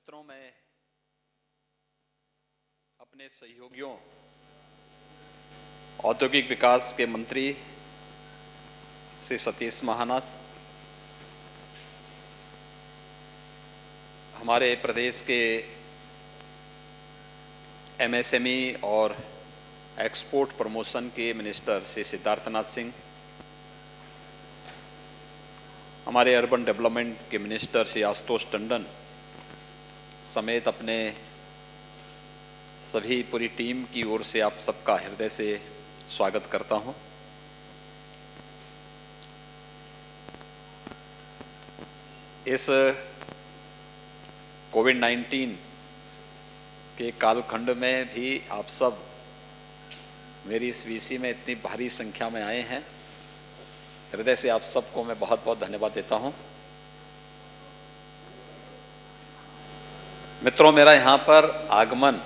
मित्रों, मैं अपने सहयोगियों औद्योगिक विकास के मंत्री श्री सतीश महाना, हमारे प्रदेश के एमएसएमई और एक्सपोर्ट प्रमोशन के मिनिस्टर श्री सिद्धार्थनाथ सिंह, हमारे अर्बन डेवलपमेंट के मिनिस्टर श्री आशुतोष टंडन समेत अपने सभी पूरी टीम की ओर से आप सबका हृदय से स्वागत करता हूं। इस कोविड-19 के कालखंड में भी आप सब मेरी इस वीसी में इतनी भारी संख्या में आए हैं, हृदय से आप सबको मैं बहुत बहुत धन्यवाद देता हूं। मित्रों, मेरा यहाँ पर आगमन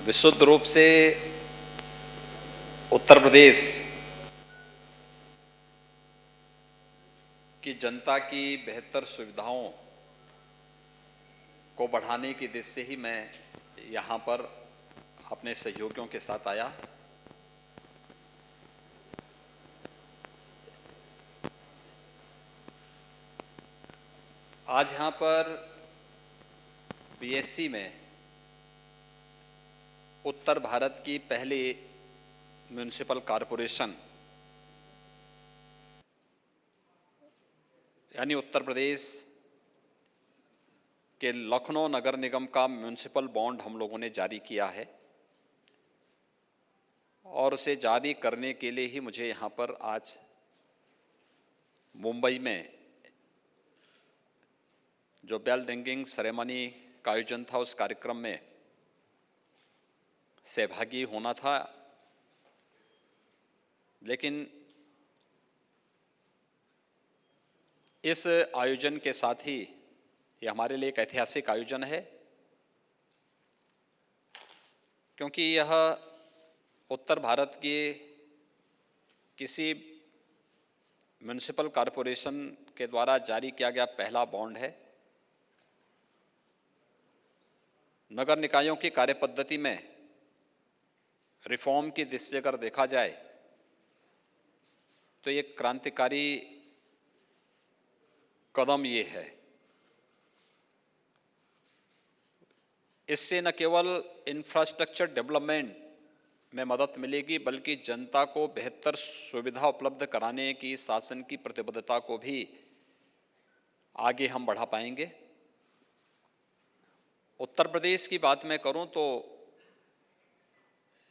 विशुद्ध रूप से उत्तर प्रदेश की जनता की बेहतर सुविधाओं को बढ़ाने की दिशा से ही मैं यहाँ पर अपने सहयोगियों के साथ आया। आज यहाँ पर बीएससी में उत्तर भारत की पहली म्युनिसिपल कॉरपोरेशन यानी उत्तर प्रदेश के लखनऊ नगर निगम का म्युनिसिपल बॉन्ड हम लोगों ने जारी किया है और उसे जारी करने के लिए ही मुझे यहाँ पर आज मुंबई में जो बेल रिंगिंग सेरेमनी का आयोजन था उस कार्यक्रम में सहभागी होना था। लेकिन इस आयोजन के साथ ही ये हमारे लिए एक ऐतिहासिक आयोजन है, क्योंकि यह उत्तर भारत के किसी म्युनिसिपल कॉरपोरेशन के द्वारा जारी किया गया पहला बॉन्ड है। नगर निकायों की कार्यपद्धति में रिफॉर्म की दृष्टि से अगर देखा जाए तो एक क्रांतिकारी कदम ये है। इससे न केवल इंफ्रास्ट्रक्चर डेवलपमेंट में मदद मिलेगी, बल्कि जनता को बेहतर सुविधा उपलब्ध कराने की शासन की प्रतिबद्धता को भी आगे हम बढ़ा पाएंगे। उत्तर प्रदेश की बात मैं करूं तो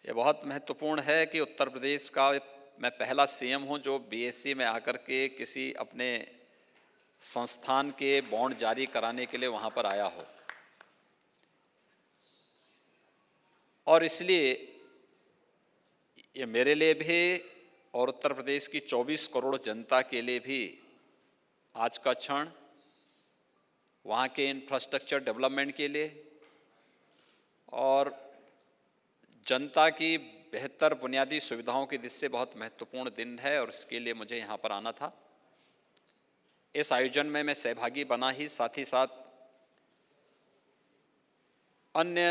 ये बहुत महत्वपूर्ण है कि उत्तर प्रदेश का मैं पहला सीएम हूं जो बीएससी में आकर के किसी अपने संस्थान के बॉन्ड जारी कराने के लिए वहां पर आया हो, और इसलिए ये मेरे लिए भी और उत्तर प्रदेश की 24 करोड़ जनता के लिए भी आज का क्षण वहाँ के इंफ्रास्ट्रक्चर डेवलपमेंट के लिए और जनता की बेहतर बुनियादी सुविधाओं की दृष्टि से बहुत महत्वपूर्ण दिन है, और इसके लिए मुझे यहाँ पर आना था। इस आयोजन में मैं सहभागी बना ही साथ अन्य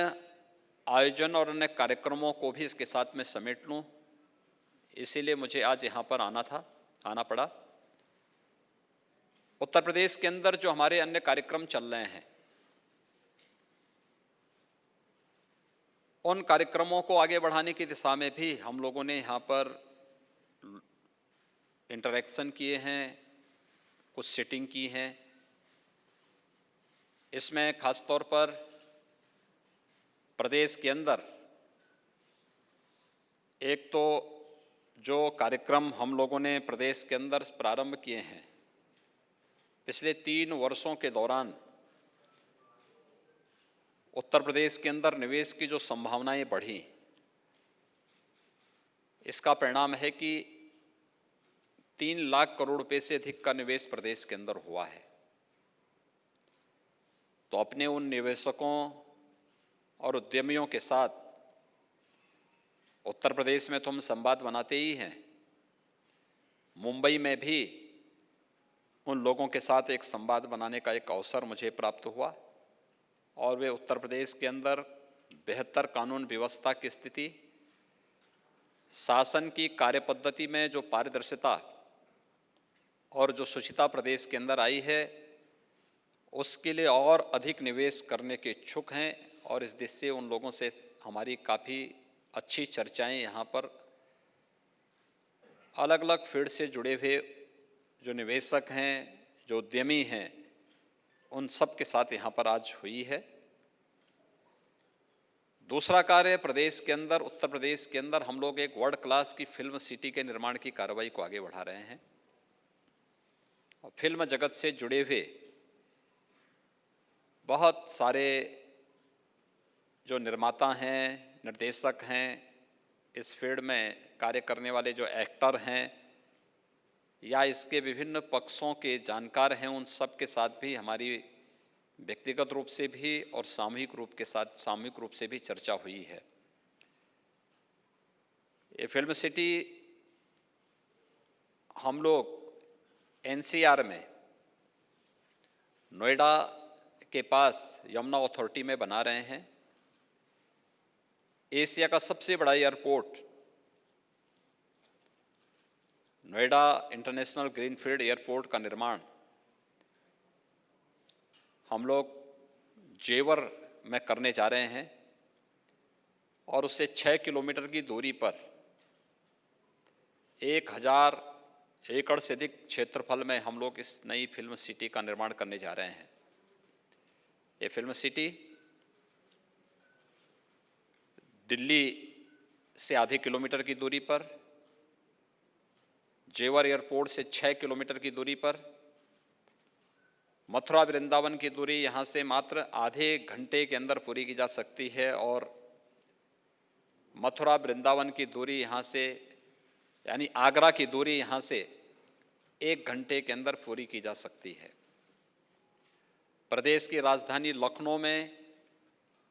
आयोजन और अन्य कार्यक्रमों को भी इसके साथ में समेट लूँ, इसीलिए मुझे आज यहाँ पर आना पड़ा। उत्तर प्रदेश के अंदर जो हमारे अन्य कार्यक्रम चल रहे हैं, उन कार्यक्रमों को आगे बढ़ाने की दिशा में भी हम लोगों ने यहाँ पर इंटरैक्शन किए हैं, कुछ सिटिंग की हैं। इसमें खासतौर पर प्रदेश के अंदर एक तो जो कार्यक्रम हम लोगों ने प्रदेश के अंदर प्रारंभ किए हैं, पिछले 3 वर्षों के दौरान उत्तर प्रदेश के अंदर निवेश की जो संभावनाएं बढ़ी, इसका परिणाम है कि 3 लाख करोड़ रुपए से अधिक का निवेश प्रदेश के अंदर हुआ है। तो अपने उन निवेशकों और उद्यमियों के साथ उत्तर प्रदेश में तो हम संवाद बनाते ही हैं, मुंबई में भी उन लोगों के साथ एक संवाद बनाने का एक अवसर मुझे प्राप्त हुआ और वे उत्तर प्रदेश के अंदर बेहतर कानून व्यवस्था की स्थिति, शासन की कार्यपद्धति में जो पारदर्शिता और जो शुचिता प्रदेश के अंदर आई है, उसके लिए और अधिक निवेश करने के इच्छुक हैं और इस दिशा से उन लोगों से हमारी काफ़ी अच्छी चर्चाएं यहाँ पर अलग अलग फील्ड से जुड़े हुए जो निवेशक हैं, जो उद्यमी हैं, उन सब के साथ यहाँ पर आज हुई है। दूसरा कार्य प्रदेश के अंदर, उत्तर प्रदेश के अंदर हम लोग एक वर्ल्ड क्लास की फिल्म सिटी के निर्माण की कार्रवाई को आगे बढ़ा रहे हैं और फिल्म जगत से जुड़े हुए बहुत सारे जो निर्माता हैं, निर्देशक हैं, इस फील्ड में कार्य करने वाले जो एक्टर हैं या इसके विभिन्न पक्षों के जानकार हैं, उन सब के साथ भी हमारी व्यक्तिगत रूप से भी और सामूहिक रूप से भी चर्चा हुई है। ये फिल्म सिटी हम लोग एनसीआर में नोएडा के पास यमुना अथॉरिटी में बना रहे हैं। एशिया का सबसे बड़ा airport Noida international greenfield airport का निर्माण हम लोग जेवर में करने जा रहे हैं और उससे 6 किलोमीटर की दूरी पर 1000 एकड़ से अधिक क्षेत्रफल में हम लोग इस नई फिल्म सिटी का निर्माण करने जा रहे हैं। ये फिल्म सिटी दिल्ली से आधे किलोमीटर की दूरी पर, जेवर एयरपोर्ट से 6 किलोमीटर की दूरी पर, मथुरा वृंदावन की दूरी यहाँ से मात्र आधे घंटे के अंदर पूरी की जा सकती है और मथुरा वृंदावन की दूरी यहाँ से यानी आगरा की दूरी यहाँ से 1 घंटे के अंदर पूरी की जा सकती है। प्रदेश की राजधानी लखनऊ में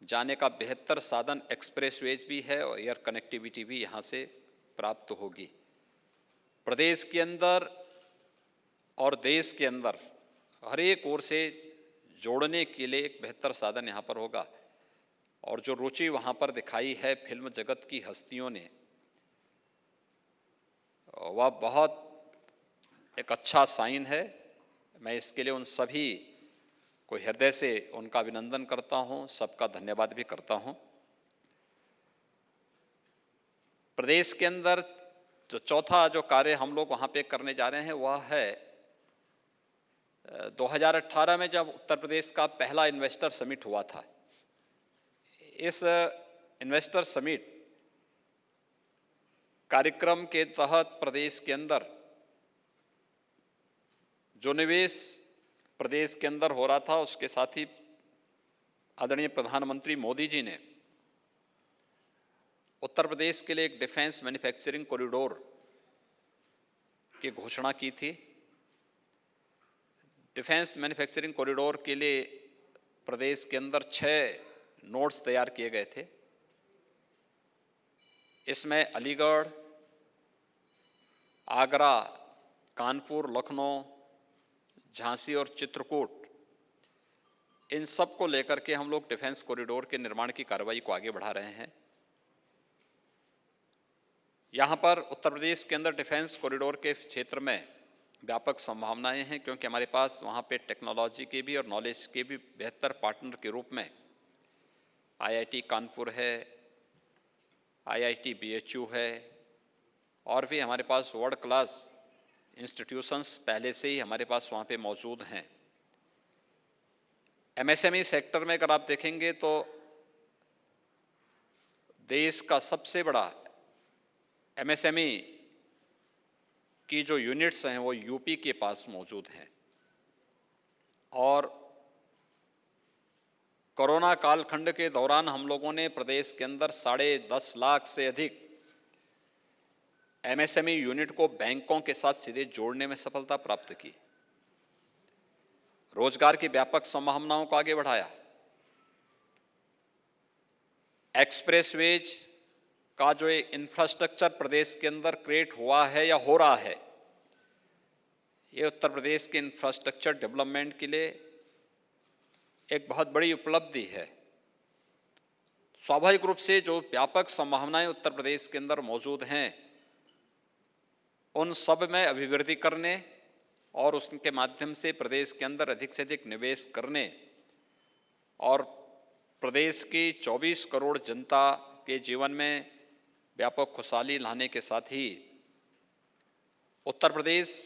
जाने का बेहतर साधन एक्सप्रेसवेज भी है और एयर कनेक्टिविटी भी यहाँ से प्राप्त होगी। प्रदेश के अंदर और देश के अंदर हर एक ओर से जोड़ने के लिए एक बेहतर साधन यहाँ पर होगा और जो रुचि वहाँ पर दिखाई है फिल्म जगत की हस्तियों ने, वह बहुत एक अच्छा साइन है। मैं इसके लिए उन सभी को हृदय से उनका अभिनंदन करता हूँ, सबका धन्यवाद भी करता हूँ। प्रदेश के अंदर जो चौथा जो कार्य हम लोग वहाँ पे करने जा रहे हैं वह है 2018 में जब उत्तर प्रदेश का पहला इन्वेस्टर समिट हुआ था। इस इन्वेस्टर समिट कार्यक्रम के तहत प्रदेश के अंदर जो निवेश प्रदेश के अंदर हो रहा था, उसके साथ ही आदरणीय प्रधानमंत्री मोदी जी ने उत्तर प्रदेश के लिए एक डिफेंस मैन्युफैक्चरिंग कॉरिडोर की घोषणा की थी। डिफेंस मैन्युफैक्चरिंग कॉरिडोर के लिए प्रदेश के अंदर 6 नोड्स तैयार किए गए थे। इसमें अलीगढ़, आगरा, कानपुर, लखनऊ, झांसी और चित्रकूट, इन सब को लेकर के हम लोग डिफेंस कॉरिडोर के निर्माण की कार्रवाई को आगे बढ़ा रहे हैं। यहाँ पर उत्तर प्रदेश के अंदर डिफेंस कॉरिडोर के क्षेत्र में व्यापक संभावनाएं हैं क्योंकि हमारे पास वहाँ पे टेक्नोलॉजी के भी और नॉलेज के भी बेहतर पार्टनर के रूप में आईआईटी कानपुर है, आईआईटी बीएचयू है और भी हमारे पास वर्ल्ड क्लास इंस्टीट्यूशंस पहले से ही हमारे पास वहाँ पे मौजूद हैं। एमएसएमई सेक्टर में अगर आप देखेंगे तो देश का सबसे बड़ा एमएसएमई की जो यूनिट्स हैं वो यूपी के पास मौजूद हैं और कोरोना कालखंड के दौरान हम लोगों ने प्रदेश के अंदर 10.5 लाख से अधिक एमएसएमई यूनिट को बैंकों के साथ सीधे जोड़ने में सफलता प्राप्त की, रोजगार की व्यापक संभावनाओं को आगे बढ़ाया। एक्सप्रेसवेज का जो इंफ्रास्ट्रक्चर प्रदेश के अंदर क्रिएट हुआ है या हो रहा है, ये उत्तर प्रदेश के इंफ्रास्ट्रक्चर डेवलपमेंट के लिए एक बहुत बड़ी उपलब्धि है। स्वाभाविक रूप से जो व्यापक संभावनाएं उत्तर प्रदेश के अंदर मौजूद हैं, उन सब में अभिवृद्धि करने और उसके माध्यम से प्रदेश के अंदर अधिक से अधिक निवेश करने और प्रदेश की 24 करोड़ जनता के जीवन में व्यापक खुशहाली लाने के साथ ही उत्तर प्रदेश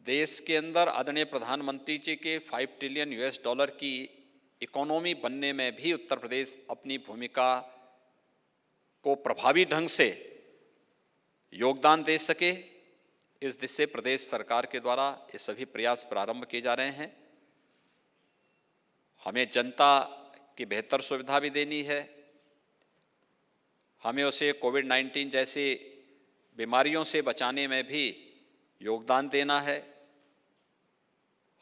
देश के अंदर आदरणीय प्रधानमंत्री जी के 5 ट्रिलियन US डॉलर की इकोनॉमी बनने में भी उत्तर प्रदेश अपनी भूमिका को प्रभावी ढंग से योगदान दे सके, इस दिशा से प्रदेश सरकार के द्वारा ये सभी प्रयास प्रारंभ किए जा रहे हैं। हमें जनता की बेहतर सुविधा भी देनी है, हमें उसे कोविड-19 जैसी बीमारियों से बचाने में भी योगदान देना है,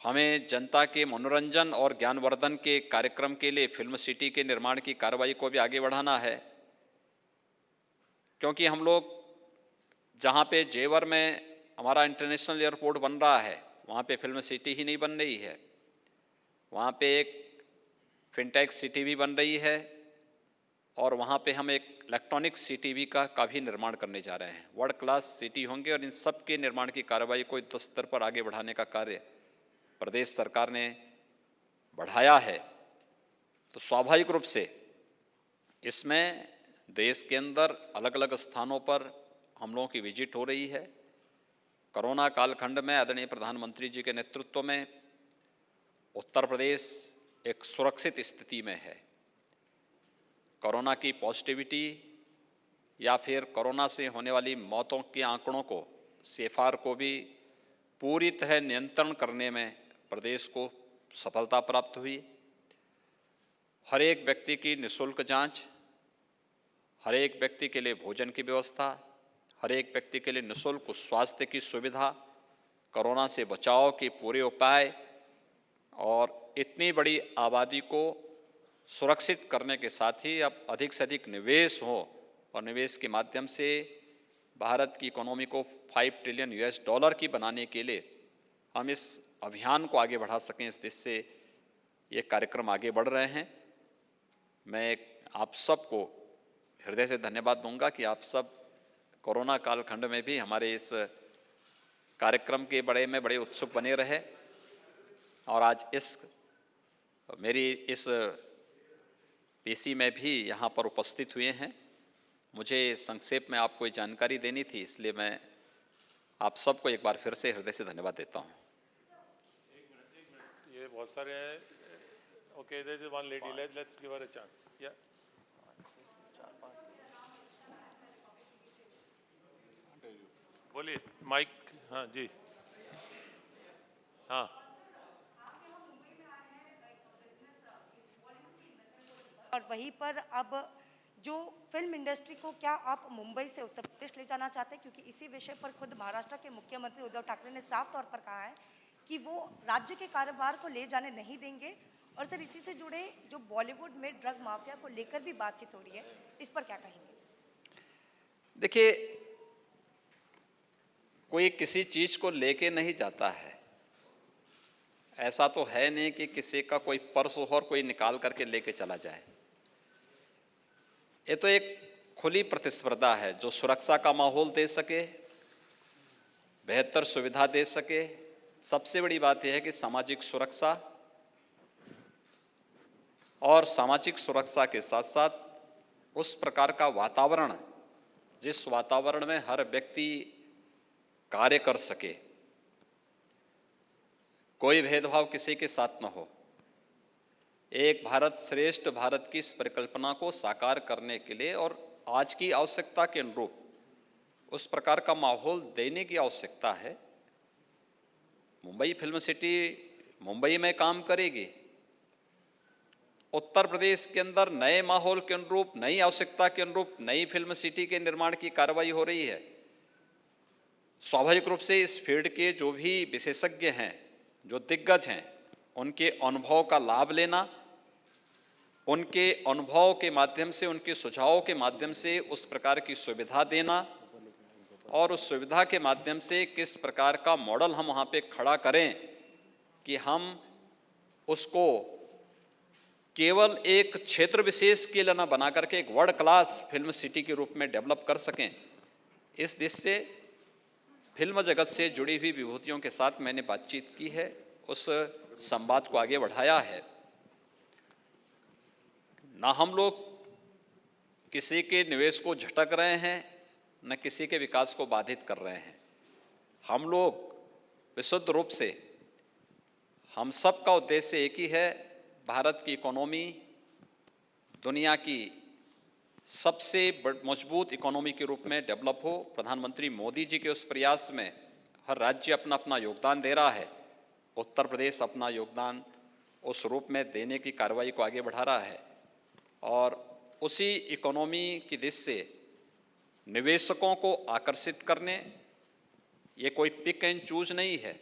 हमें जनता के मनोरंजन और ज्ञानवर्धन के कार्यक्रम के लिए फिल्म सिटी के निर्माण की कार्रवाई को भी आगे बढ़ाना है। क्योंकि हम लोग जहाँ पे जेवर में हमारा इंटरनेशनल एयरपोर्ट बन रहा है, वहाँ पे फिल्म सिटी ही नहीं बन रही है, वहाँ पे एक फिनटेक सिटी भी बन रही है और वहाँ पे हम एक इलेक्ट्रॉनिक सिटी भी का भी निर्माण करने जा रहे हैं। वर्ल्ड क्लास सिटी होंगे और इन सब के निर्माण की कार्रवाई को युद्ध स्तर पर आगे बढ़ाने का कार्य प्रदेश सरकार ने बढ़ाया है। तो स्वाभाविक रूप से इसमें देश के अंदर अलग अलग स्थानों पर हम लोगों की विजिट हो रही है। कोरोना कालखंड में आदरणीय प्रधानमंत्री जी के नेतृत्व में उत्तर प्रदेश एक सुरक्षित स्थिति में है। कोरोना की पॉजिटिविटी या फिर कोरोना से होने वाली मौतों के आंकड़ों को, CFR को भी पूरी तरह नियंत्रण करने में प्रदेश को सफलता प्राप्त हुई। हर एक व्यक्ति की निःशुल्क जांच, हर एक व्यक्ति के लिए भोजन की व्यवस्था, हर एक व्यक्ति के लिए निःशुल्क स्वास्थ्य की सुविधा, कोरोना से बचाव के पूरे उपाय और इतनी बड़ी आबादी को सुरक्षित करने के साथ ही अब अधिक से अधिक निवेश हो और निवेश के माध्यम से भारत की इकोनॉमी को 5 ट्रिलियन US डॉलर की बनाने के लिए हम इस अभियान को आगे बढ़ा सकें, इस दिशा से ये कार्यक्रम आगे बढ़ रहे हैं। मैं आप सबको हृदय से धन्यवाद दूंगा कि आप सब कोरोना कालखंड में भी हमारे इस कार्यक्रम के बड़े उत्सुक बने रहे और आज इस मेरी इस PC में भी यहाँ पर उपस्थित हुए हैं। मुझे संक्षेप में आपको ये जानकारी देनी थी, इसलिए मैं आप सबको एक बार फिर से हृदय से धन्यवाद देता हूँ। ये बहुत सारे हैं। Okay, there is one lady, let's give her a chance. या बोलिए, माइक। हाँ जी, हाँ। और वहीं पर अब जो फिल्म इंडस्ट्री को क्या आप मुंबई से उत्तर प्रदेश ले जाना चाहते हैं, क्योंकि इसी विषय पर खुद महाराष्ट्र के मुख्यमंत्री उद्धव ठाकरे ने साफ तौर पर कहा है कि वो राज्य के कारोबार को ले जाने नहीं देंगे। और सर, इसी से जुड़े जो बॉलीवुड में ड्रग माफिया को लेकर भी बातचीत हो रही है, इस पर क्या कहेंगे? देखिए, कोई किसी चीज को लेके नहीं जाता है। ऐसा तो है नहीं कि किसी का कोई पर्स हो और कोई निकाल करके लेके चला जाए। ये तो एक खुली प्रतिस्पर्धा है जो सुरक्षा का माहौल दे सके, बेहतर सुविधा दे सके। सबसे बड़ी बात यह है कि सामाजिक सुरक्षा, और सामाजिक सुरक्षा के साथ साथ उस प्रकार का वातावरण जिस वातावरण में हर व्यक्ति कार्य कर सके, कोई भेदभाव किसी के साथ न हो। एक भारत श्रेष्ठ भारत की इस परिकल्पना को साकार करने के लिए और आज की आवश्यकता के अनुरूप उस प्रकार का माहौल देने की आवश्यकता है। मुंबई फिल्म सिटी मुंबई में काम करेगी। उत्तर प्रदेश के अंदर नए माहौल के अनुरूप, नई आवश्यकता के अनुरूप नई फिल्म सिटी के निर्माण की कार्रवाई हो रही है। स्वाभाविक रूप से इस फील्ड के जो भी विशेषज्ञ हैं, जो दिग्गज हैं, उनके अनुभव का लाभ लेना, उनके अनुभव के माध्यम से, उनके सुझावों के माध्यम से उस प्रकार की सुविधा देना और उस सुविधा के माध्यम से किस प्रकार का मॉडल हम वहाँ पे खड़ा करें कि हम उसको केवल एक क्षेत्र विशेष के लिए न बना करके एक वर्ल्ड क्लास फिल्म सिटी के रूप में डेवलप कर सकें। इस दृष्टि से फिल्म जगत से जुड़ी हुई विभूतियों के साथ मैंने बातचीत की है, उस संवाद को आगे बढ़ाया है। ना हम लोग किसी के निवेश को झटक रहे हैं, न किसी के विकास को बाधित कर रहे हैं। हम लोग विशुद्ध रूप से, हम सब का उद्देश्य एक ही है, भारत की इकोनॉमी दुनिया की सबसे मजबूत इकोनॉमी के रूप में डेवलप हो। प्रधानमंत्री मोदी जी के उस प्रयास में हर राज्य अपना अपना योगदान दे रहा है। उत्तर प्रदेश अपना योगदान उस रूप में देने की कार्रवाई को आगे बढ़ा रहा है और उसी इकोनॉमी की दिशा से निवेशकों को आकर्षित करने, ये कोई पिक एंड चूज नहीं है।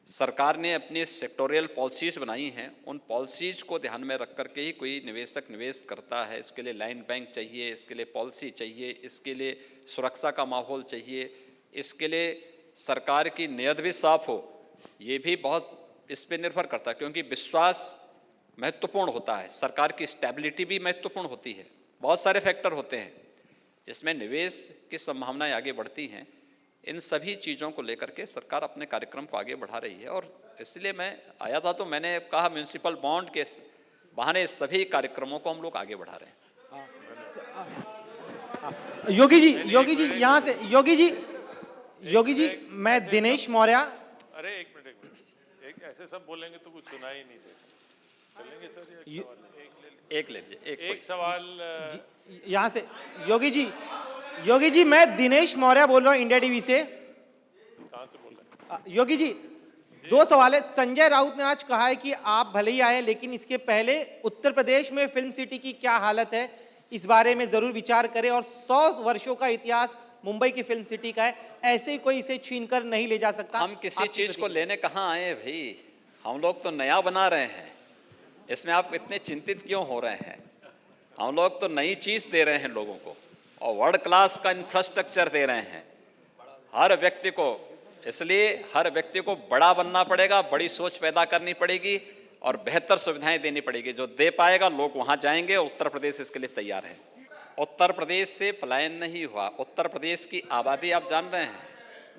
सरकार ने अपनी सेक्टोरियल पॉलिसीज बनाई हैं, उन पॉलिसीज को ध्यान में रख करके ही कोई निवेशक निवेश करता है। इसके लिए लैंड बैंक चाहिए, इसके लिए पॉलिसी चाहिए, इसके लिए सुरक्षा का माहौल चाहिए, इसके लिए सरकार की नीयत भी साफ हो। ये भी बहुत इस पर निर्भर करता है, क्योंकि विश्वास महत्वपूर्ण होता है, सरकार की स्टेबिलिटी भी महत्वपूर्ण होती है। बहुत सारे फैक्टर होते हैं जिसमें निवेश की संभावनाएं आगे बढ़ती हैं। इन सभी चीज़ों को लेकर के सरकार अपने कार्यक्रम को आगे बढ़ा रही है और इसलिए मैं आया था तो मैंने कहा म्युनिसिपल बॉन्ड के बहाने सभी कार्यक्रमों को हम लोग आगे बढ़ा रहे हैं। योगी जी यहाँ से योगी जी मैं दिनेश मौर्य। अरे एक मिनट, ऐसे सब बोलेंगे तो कुछ सुना ही नहीं देगा। चलेंगे सर, एक ले लीजिए। एक सवाल यहाँ से योगी जी मैं दिनेश मौर्य बोल रहा हूँ इंडिया टीवी से। कहाँ से बोल रहे हैं? योगी जी, दो सवाल है। संजय राउत ने आज कहा है कि आप भले ही आए, लेकिन इसके पहले उत्तर प्रदेश में फिल्म सिटी की क्या हालत है इस बारे में जरूर विचार करें। और 100 वर्षों का इतिहास मुंबई की फिल्म सिटी का है, ऐसे ही कोई इसे छीन कर नहीं ले जा सकता। हम किसी चीज को लेने कहाँ आए भाई, हम लोग तो नया बना रहे हैं, इसमें आप इतने चिंतित क्यों हो रहे हैं? हम लोग तो नई चीज दे रहे हैं लोगों को और वर्ल्ड क्लास का इंफ्रास्ट्रक्चर दे रहे हैं हर व्यक्ति को। इसलिए हर व्यक्ति को बड़ा बनना पड़ेगा, बड़ी सोच पैदा करनी पड़ेगी और बेहतर सुविधाएं देनी पड़ेगी। जो दे पाएगा लोग वहां जाएंगे। उत्तर प्रदेश इसके लिए तैयार है। उत्तर प्रदेश से पलायन नहीं हुआ। उत्तर प्रदेश की आबादी आप जान रहे हैं?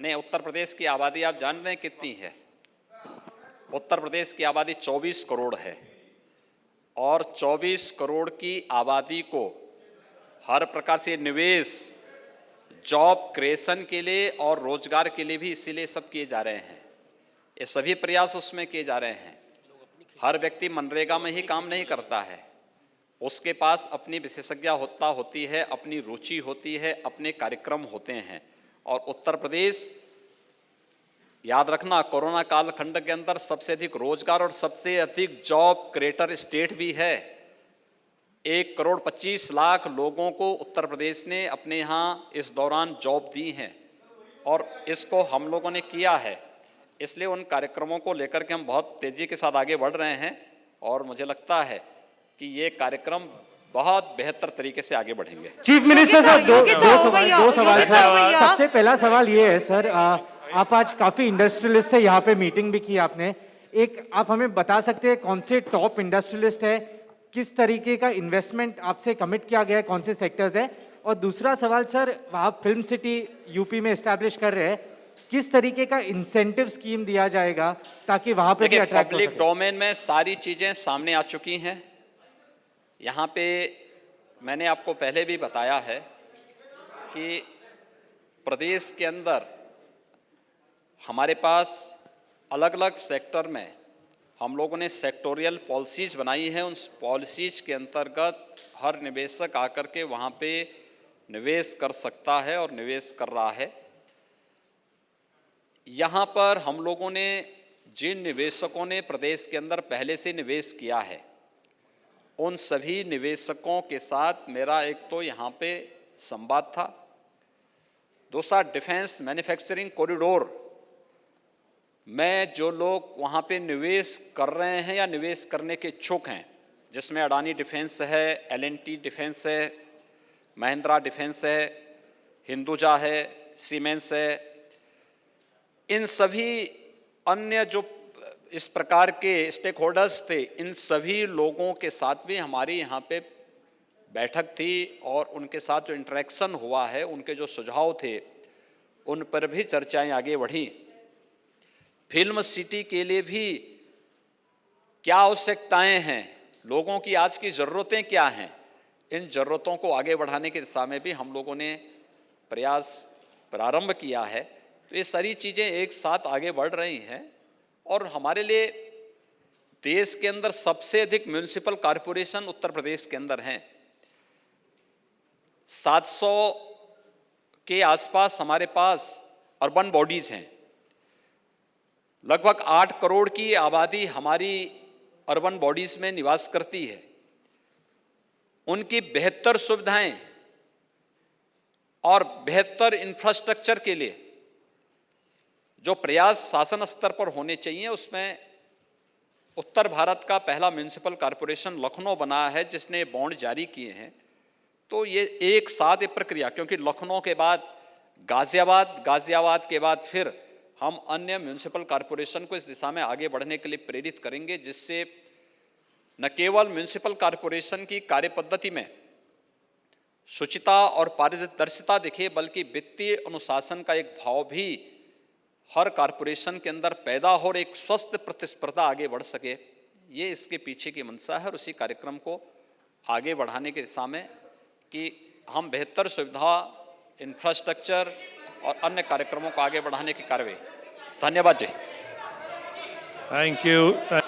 नहीं, उत्तर प्रदेश की आबादी आप जान रहे हैं कितनी है? उत्तर प्रदेश की आबादी 24 करोड़ है और 24 करोड़ की आबादी को हर प्रकार से निवेश, जॉब क्रिएशन के लिए और रोजगार के लिए भी इसीलिए सब किए जा रहे हैं। ये सभी प्रयास उसमें किए जा रहे हैं। हर व्यक्ति मनरेगा में ही काम नहीं करता है, उसके पास अपनी विशेषज्ञता होती है, अपनी रुचि होती है, अपने कार्यक्रम होते हैं। और उत्तर प्रदेश, याद रखना, कोरोना कालखंड के अंदर सबसे अधिक रोजगार और सबसे अधिक जॉब क्रिएटर स्टेट भी है। 1,25,00,000 लोगों को उत्तर प्रदेश ने अपने यहाँ इस दौरान जॉब दी है और इसको हम लोगों ने किया है। इसलिए उन कार्यक्रमों को लेकर के हम बहुत तेजी के साथ आगे बढ़ रहे हैं और मुझे लगता है कि ये कार्यक्रम बहुत बेहतर तरीके से आगे बढ़ेंगे। चीफ मिनिस्टर साहब, दो सवाल सर। भैया। सबसे पहला सवाल ये है सर, आप आज काफी इंडस्ट्रियलिस्ट है, यहाँ पे मीटिंग भी की आपने। एक आप हमें बता सकते हैं कौन से टॉप इंडस्ट्रियलिस्ट है, किस तरीके का इन्वेस्टमेंट आपसे कमिट किया गया है, कौन से सेक्टर्स है? और दूसरा सवाल सर, आप फिल्म सिटी यूपी में एस्टैब्लिश कर रहे हैं, किस तरीके का इंसेंटिव स्कीम दिया जाएगा ताकि वहां पे भी अट्रैक्ट हो सके? पब्लिक डोमेन में सारी चीजें सामने आ चुकी हैं। यहाँ पे मैंने आपको पहले भी बताया है कि प्रदेश के अंदर हमारे पास अलग अलग सेक्टर में हम लोगों ने सेक्टोरियल पॉलिसीज बनाई हैं। उन पॉलिसीज के अंतर्गत हर निवेशक आकर के वहाँ पे निवेश कर सकता है और निवेश कर रहा है। यहाँ पर हम लोगों ने जिन निवेशकों ने प्रदेश के अंदर पहले से निवेश किया है, उन सभी निवेशकों के साथ मेरा एक तो यहाँ पे संवाद था। दूसरा, डिफेंस मैन्युफैक्चरिंग कॉरिडोर में जो लोग वहाँ पे निवेश कर रहे हैं या निवेश करने के इच्छुक हैं, जिसमें अडानी डिफेंस है, L&T डिफेंस है, महिंद्रा डिफेंस है, हिंदुजा है, सीमेंस है, इन सभी अन्य जो इस प्रकार के स्टेक होल्डर्स थे, इन सभी लोगों के साथ भी हमारी यहाँ पे बैठक थी और उनके साथ जो इंटरेक्शन हुआ है, उनके जो सुझाव थे, उन पर भी चर्चाएं आगे बढ़ी। फिल्म सिटी के लिए भी क्या आवश्यकताएं हैं, लोगों की आज की ज़रूरतें क्या हैं, इन ज़रूरतों को आगे बढ़ाने की दिशा में भी हम लोगों ने प्रयास प्रारंभ किया है। तो ये सारी चीज़ें एक साथ आगे बढ़ रही हैं और हमारे लिए देश के अंदर सबसे अधिक म्यूनिसिपल कॉरपोरेशन उत्तर प्रदेश के अंदर हैं। 700 के आसपास हमारे पास अर्बन बॉडीज हैं। लगभग 8 करोड़ की आबादी हमारी अर्बन बॉडीज में निवास करती है। उनकी बेहतर सुविधाएं और बेहतर इंफ्रास्ट्रक्चर के लिए जो प्रयास शासन स्तर पर होने चाहिए, उसमें उत्तर भारत का पहला म्यूनिसिपल कॉरपोरेशन लखनऊ बना है जिसने बॉन्ड जारी किए हैं। तो ये एक साथ ये प्रक्रिया, क्योंकि लखनऊ के बाद गाजियाबाद, गाजियाबाद के बाद फिर हम अन्य म्यूनिसिपल कॉरपोरेशन को इस दिशा में आगे बढ़ने के लिए प्रेरित करेंगे, जिससे न केवल म्यूनिसिपल कॉरपोरेशन की कार्यपद्धति में शुचिता और पारदर्शिता दिखे, बल्कि वित्तीय अनुशासन का एक भाव भी हर कॉरपोरेशन के अंदर पैदा हो और एक स्वस्थ प्रतिस्पर्धा आगे बढ़ सके। ये इसके पीछे की मंशा है और उसी कार्यक्रम को आगे बढ़ाने की दिशा में कि हम बेहतर सुविधा, इंफ्रास्ट्रक्चर और अन्य कार्यक्रमों को आगे बढ़ाने की कार्रवाई। धन्यवाद जी। Thank you.